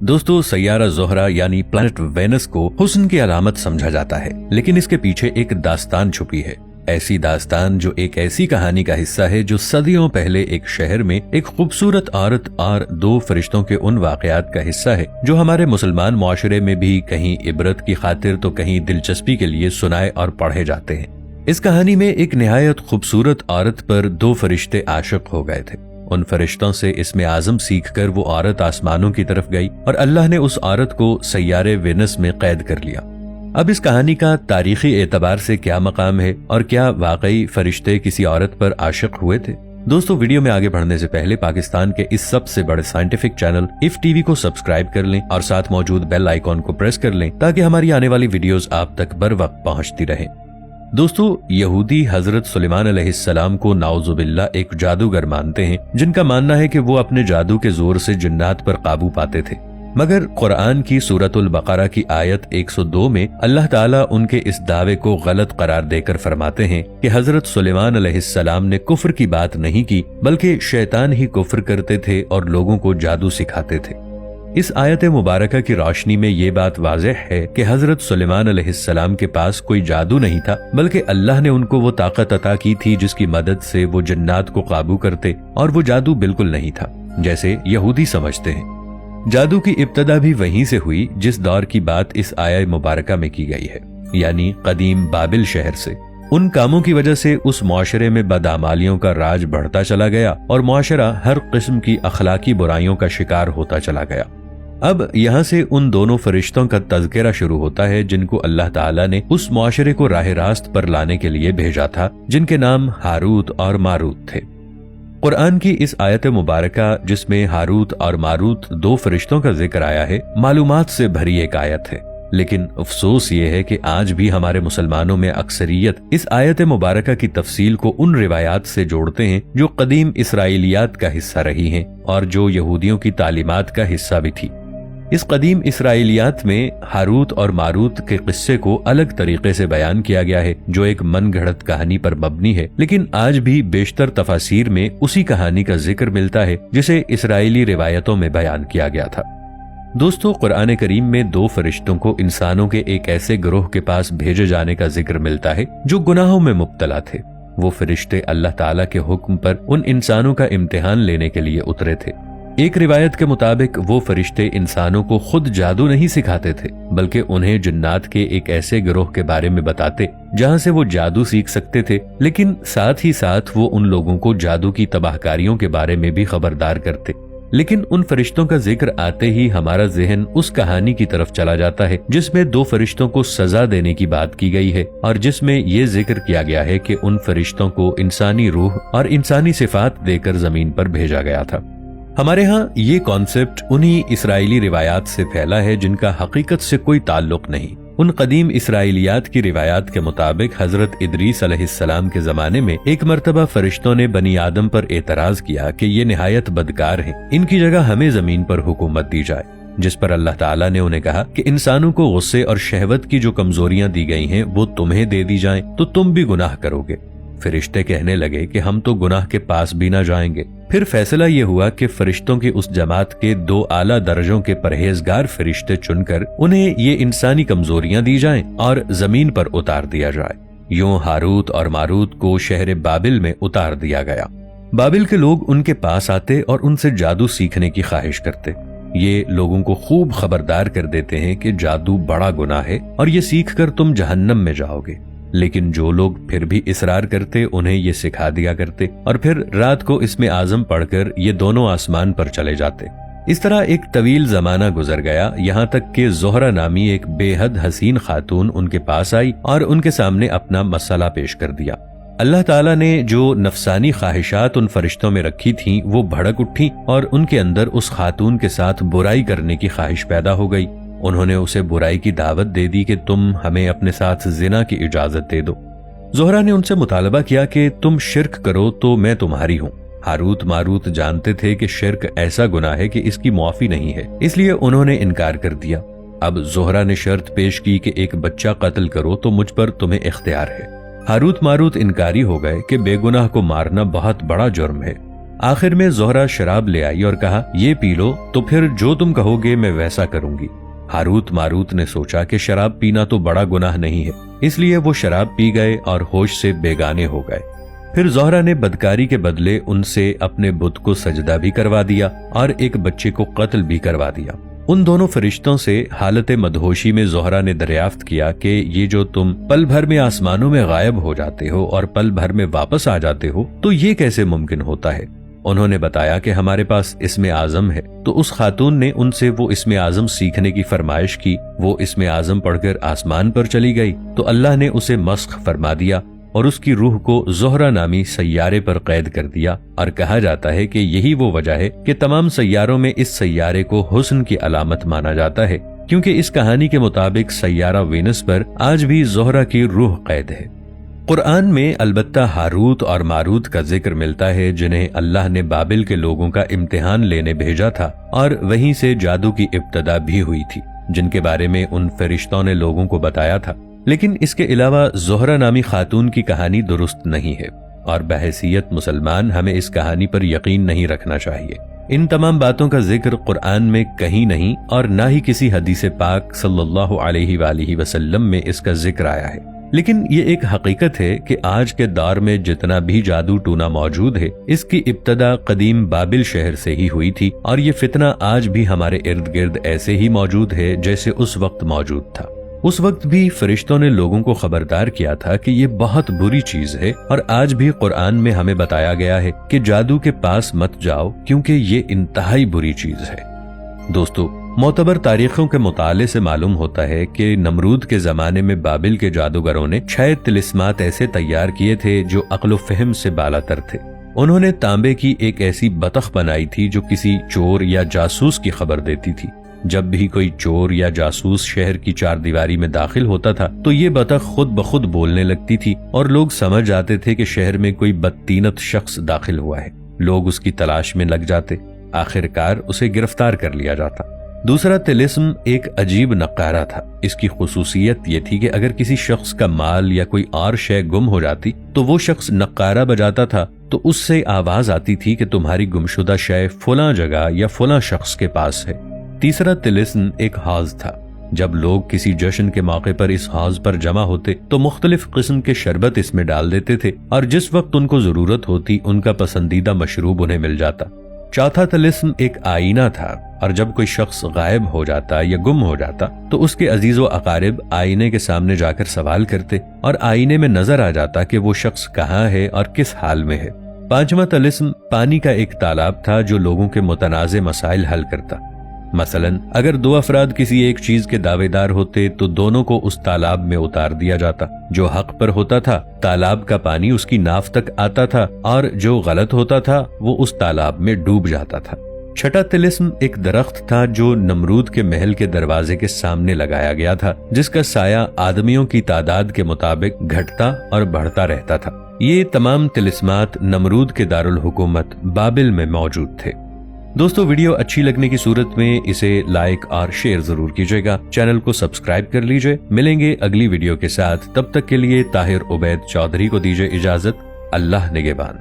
दोस्तों, सैयारा ज़ोहरा यानी planet Venus को हुस्न की अलामत समझा जाता है, लेकिन इसके पीछे एक दास्तान छुपी है। ऐसी दास्तान जो एक ऐसी कहानी का हिस्सा है जो सदियों पहले एक शहर में एक खूबसूरत औरत और दो फरिश्तों के उन वाकयात का हिस्सा है जो हमारे मुसलमान मुआशरे में भी कहीं इबरत की खातिर तो कहीं दिलचस्पी के लिए सुनाए और पढ़े जाते हैं। इस कहानी में एक निहायत खूबसूरत औरत पर दो फरिश्ते आशिक हो गए थे। उन फरिश्तों से इसमें आज़म सीखकर वो औरत आसमानों की तरफ गई और अल्लाह ने उस औरत को सैयारे वेनस में कैद कर लिया। अब इस कहानी का तारीखी एतबार से क्या मकाम है और क्या वाकई फरिश्ते किसी औरत पर आशिक हुए थे? दोस्तों, वीडियो में आगे बढ़ने से पहले पाकिस्तान के इस सबसे बड़े साइंटिफिक चैनल इफ टीवी को सब्सक्राइब कर लें और साथ मौजूद बेल आइकॉन को प्रेस कर लें ताकि हमारी आने वाली वीडियोस आप तक बर वक्त पहुंचती रहें। दोस्तों, यहूदी हजरत सुलेमान अलैहिस्सलाम को नाउजुबिल्लाह एक जादूगर मानते हैं, जिनका मानना है कि वो अपने जादू के जोर से जिन्नात पर काबू पाते थे। मगर कुरान की सूरतुल बकरा की आयत 102 में अल्लाह ताला उनके इस दावे को गलत करार देकर फरमाते हैं कि हजरत सुलेमान अलैहिस्सलाम ने कुफ्र की बात नहीं की, बल्कि शैतान ही कुफ्र करते थे और लोगों को जादू सिखाते थे। इस आयत मुबारका की रोशनी में ये बात वाज़ेह है कि हजरत सुलेमान अलैहिस्सलाम के पास कोई जादू नहीं था, बल्कि अल्लाह ने उनको वो ताकत अता की थी जिसकी मदद से वो जिन्नात को काबू करते, और वो जादू बिल्कुल नहीं था जैसे यहूदी समझते हैं। जादू की इब्तदा भी वहीं से हुई जिस दौर की बात इस आयत मुबारका में की गई है, यानी कदीम बाबिल शहर से। उन कामों की वजह से उस मुआशरे में बदआमालियों का राज बढ़ता चला गया और मुआशरा हर किस्म की अखलाकी बुराइयों का शिकार होता चला गया। अब यहाँ से उन दोनों फरिश्तों का तज़किरा शुरू होता है जिनको अल्लाह ताला ने उस मुआशरे को राह रास्त पर लाने के लिए भेजा था, जिनके नाम हारूत और मारूत थे। कुरान की इस आयत मुबारका जिसमें हारूत और मारूत दो फरिश्तों का जिक्र आया है, मालूमात से भरी एक आयत है, लेकिन अफसोस ये है कि आज भी हमारे मुसलमानों में अक्सरियत इस आयत मुबारका की तफसील को उन रिवायात से जोड़ते हैं जो कदीम इसराइलियात का हिस्सा रही हैं और जो यहूदियों की तालीमात का हिस्सा भी थी। इस कदीम इसराइलियात में हारूत और मारूत के किस्से को अलग तरीके से बयान किया गया है जो एक मनगढ़ंत कहानी पर मबनी है, लेकिन आज भी बेशतर तफासीर में उसी कहानी का जिक्र मिलता है जिसे इसराइली रिवायतों में बयान किया गया था। दोस्तों, कुरान करीम में दो फरिश्तों को इंसानों के एक ऐसे गिरोह के पास भेजे जाने का जिक्र मिलता है जो गुनाहों में मुब्तला थे। वो फरिश्ते अल्लाह ताला के हुक्म पर उन इंसानों का इम्तिहान लेने के लिए उतरे थे। एक रिवायत के मुताबिक वो फरिश्ते इंसानों को खुद जादू नहीं सिखाते थे, बल्कि उन्हें जिन्नात के एक ऐसे गिरोह के बारे में बताते जहां से वो जादू सीख सकते थे, लेकिन साथ ही साथ वो उन लोगों को जादू की तबाहकारियों के बारे में भी खबरदार करते। लेकिन उन फरिश्तों का जिक्र आते ही हमारा जहन उस कहानी की तरफ चला जाता है जिसमें दो फरिश्तों को सजा देने की बात की गई है और जिसमें ये जिक्र किया गया है कि उन फरिश्तों को इंसानी रूह और इंसानी सिफात देकर जमीन पर भेजा गया था। हमारे यहाँ ये कॉन्सेप्ट उन्हीं इसराइली रिवायात से फैला है जिनका हकीकत से कोई ताल्लुक नहीं। उन कदीम इसराइलियात की रिवायात के मुताबिक हजरत इदरीस अलैहिस्सलाम के जमाने में एक मर्तबा फरिश्तों ने बनी आदम पर एतराज किया कि ये निहायत बदकार हैं, इनकी जगह हमें जमीन पर हुकूमत दी जाए। जिस पर अल्लाह ताला ने उन्हें कहा कि इंसानों को गुस्से और शहवत की जो कमजोरियां दी गई हैं वो तुम्हें दे दी जाएं तो तुम भी गुनाह करोगे। फरिश्ते कहने लगे कि हम तो गुनाह के पास भी ना जाएंगे। फिर फैसला ये हुआ कि फरिश्तों की उस जमात के दो आला दर्जों के परहेजगार फरिश्ते चुनकर उन्हें ये इंसानी कमजोरियां दी जाएं और जमीन पर उतार दिया जाए। यूं हारूत और मारूत को शहर बाबिल में उतार दिया गया। बाबिल के लोग उनके पास आते और उनसे जादू सीखने की ख्वाहिश करते। ये लोगों को खूब खबरदार कर देते हैं कि जादू बड़ा गुनाह है और ये सीख कर तुम जहन्नम में जाओगे। लेकिन जो लोग फिर भी इसरार करते उन्हें ये सिखा दिया करते और फिर रात को इसमें आजम पढ़कर ये दोनों आसमान पर चले जाते। इस तरह एक तवील जमाना गुजर गया, यहाँ तक कि ज़ोहरा नामी एक बेहद हसीन खातून उनके पास आई और उनके सामने अपना मसला पेश कर दिया। अल्लाह ताला ने जो नफसानी ख्वाहिशात उन फरिश्तों में रखी थीं वो भड़क उठी और उनके अंदर उस खातून के साथ बुराई करने की ख्वाहिश पैदा हो गई। उन्होंने उसे बुराई की दावत दे दी कि तुम हमें अपने साथ जिना की इजाजत दे दो। ज़ोहरा ने उनसे मुतालबा किया कि तुम शिर्क करो तो मैं तुम्हारी हूँ। हारूत मारूत जानते थे कि शिर्क ऐसा गुनाह है कि इसकी मुआफी नहीं है, इसलिए उन्होंने इनकार कर दिया। अब ज़ोहरा ने शर्त पेश की कि एक बच्चा कत्ल करो तो मुझ पर तुम्हें इख्तियार है। हारूत मारूत इनकारी हो गए कि बेगुनाह को मारना बहुत बड़ा जुर्म है। آخر میں زہرا شراب لے آئی اور کہا یہ پی لو تو پھر جو تم کہو گے میں ویسا کروں گی۔ ہاروت ماروت نے سوچا کہ شراب پینا تو بڑا گناہ نہیں ہے، اس لیے وہ شراب پی گئے اور ہوش سے بیگانے ہو گئے۔ پھر زہرا نے بدکاری کے بدلے ان سے اپنے بت کو سجدہ بھی کروا دیا اور ایک بچے کو قتل بھی کروا دیا۔ ان دونوں فرشتوں سے حالت مدہوشی میں زہرا نے دریافت کیا کہ یہ جو تم پل بھر میں آسمانوں میں غائب ہو جاتے ہو اور پل بھر میں واپس آ جاتے ہو تو یہ کیسے ممکن ہوتا ہے؟ انہوں نے بتایا کہ ہمارے پاس اسم اعظم ہے۔ تو اس خاتون نے ان سے وہ اسم اعظم سیکھنے کی فرمائش کی۔ وہ اسم اعظم پڑھ کر آسمان پر چلی گئی تو اللہ نے اسے مسخ فرما دیا اور اس کی روح کو زہرا نامی سیارے پر قید کر دیا، اور کہا جاتا ہے کہ یہی وہ وجہ ہے کہ تمام سیاروں میں اس سیارے کو حسن کی علامت مانا جاتا ہے، کیونکہ اس کہانی کے مطابق سیارہ وینس پر آج بھی زہرا کی روح قید ہے۔ قرآن میں البتہ ہاروت اور ماروت کا ذکر ملتا ہے، جنہیں اللہ نے بابل کے لوگوں کا امتحان لینے بھیجا تھا، اور وہیں سے جادو کی ابتدا بھی ہوئی تھی، جن کے بارے میں ان فرشتوں نے لوگوں کو بتایا تھا۔ لیکن اس کے علاوہ زہرا نامی خاتون کی کہانی درست نہیں ہے، اور بحیثیت مسلمان ہمیں اس کہانی پر یقین نہیں رکھنا چاہیے۔ ان تمام باتوں کا ذکر قرآن میں کہیں نہیں، اور نہ ہی کسی حدیث پاک صلی اللہ علیہ وآلہ وسلم میں اس کا ذکر آیا ہے۔ لیکن یہ ایک حقیقت ہے کہ آج کے دور میں جتنا بھی جادو ٹونا موجود ہے، اس کی ابتدا قدیم بابل شہر سے ہی ہوئی تھی، اور یہ فتنہ آج بھی ہمارے ارد گرد ایسے ہی موجود ہے جیسے اس وقت موجود تھا۔ اس وقت بھی فرشتوں نے لوگوں کو خبردار کیا تھا کہ یہ بہت بری چیز ہے، اور آج بھی قرآن میں ہمیں بتایا گیا ہے کہ جادو کے پاس مت جاؤ، کیونکہ یہ انتہائی بری چیز ہے۔ دوستو، معتبر تاریخوں کے مطالعے سے معلوم ہوتا ہے کہ نمرود کے زمانے میں بابل کے جادوگروں نے 6 طلسمات ایسے تیار کیے تھے جو عقل و فہم سے بالاتر تھے۔ انہوں نے تانبے کی ایک ایسی بطخ بنائی تھی جو کسی چور یا جاسوس کی خبر دیتی تھی۔ جب بھی کوئی چور یا جاسوس شہر کی 4 دیواری میں داخل ہوتا تھا تو یہ بطخ خود بخود بولنے لگتی تھی، اور لوگ سمجھ جاتے تھے کہ شہر میں کوئی بدطینت شخص داخل ہوا ہے۔ لوگ اس کی تلاش میں لگ جاتے، آخرکار اسے گرفتار کر لیا جاتا۔ دوسرا طلسم ایک عجیب نقارہ تھا۔ اس کی خصوصیت یہ تھی کہ اگر کسی شخص کا مال یا کوئی اور شے گم ہو جاتی تو وہ شخص نقارہ بجاتا تھا تو اس سے آواز آتی تھی کہ تمہاری گمشدہ شے فلاں جگہ یا فلاں شخص کے پاس ہے۔ تیسرا طلسم ایک حوض تھا۔ جب لوگ کسی جشن کے موقع پر اس حوض پر جمع ہوتے تو مختلف قسم کے شربت اس میں ڈال دیتے تھے، اور جس وقت ان کو ضرورت ہوتی ان کا پسندیدہ مشروب انہیں مل جاتا۔ چوتھا طلسم ایک آئینہ تھا، اور جب کوئی شخص غائب ہو جاتا یا گم ہو جاتا تو اس کے عزیز و اقارب آئینے کے سامنے جا کر سوال کرتے، اور آئینے میں نظر آ جاتا کہ وہ شخص کہاں ہے اور کس حال میں ہے۔ پانچواں طلسم پانی کا ایک تالاب تھا جو لوگوں کے متنازع مسائل حل کرتا۔ مثلا اگر 2 افراد کسی ایک چیز کے دعوے دار ہوتے تو دونوں کو اس تالاب میں اتار دیا جاتا۔ جو حق پر ہوتا تھا تالاب کا پانی اس کی ناف تک آتا تھا، اور جو غلط ہوتا تھا وہ اس تالاب میں ڈوب جاتا تھا۔ چھٹا طلسم ایک درخت تھا جو نمرود کے محل کے دروازے کے سامنے لگایا گیا تھا، جس کا سایہ آدمیوں کی تعداد کے مطابق گھٹتا اور بڑھتا رہتا تھا۔ یہ تمام طلسمات نمرود کے دارالحکومت بابل میں موجود تھے۔ دوستو، ویڈیو اچھی لگنے کی صورت میں اسے لائک اور شیئر ضرور کیجیے گا۔ چینل کو سبسکرائب کر لیجئے۔ ملیں گے اگلی ویڈیو کے ساتھ، تب تک کے لیے طاہر عبید چودھری کو دیجئے اجازت۔ اللہ نگہبان۔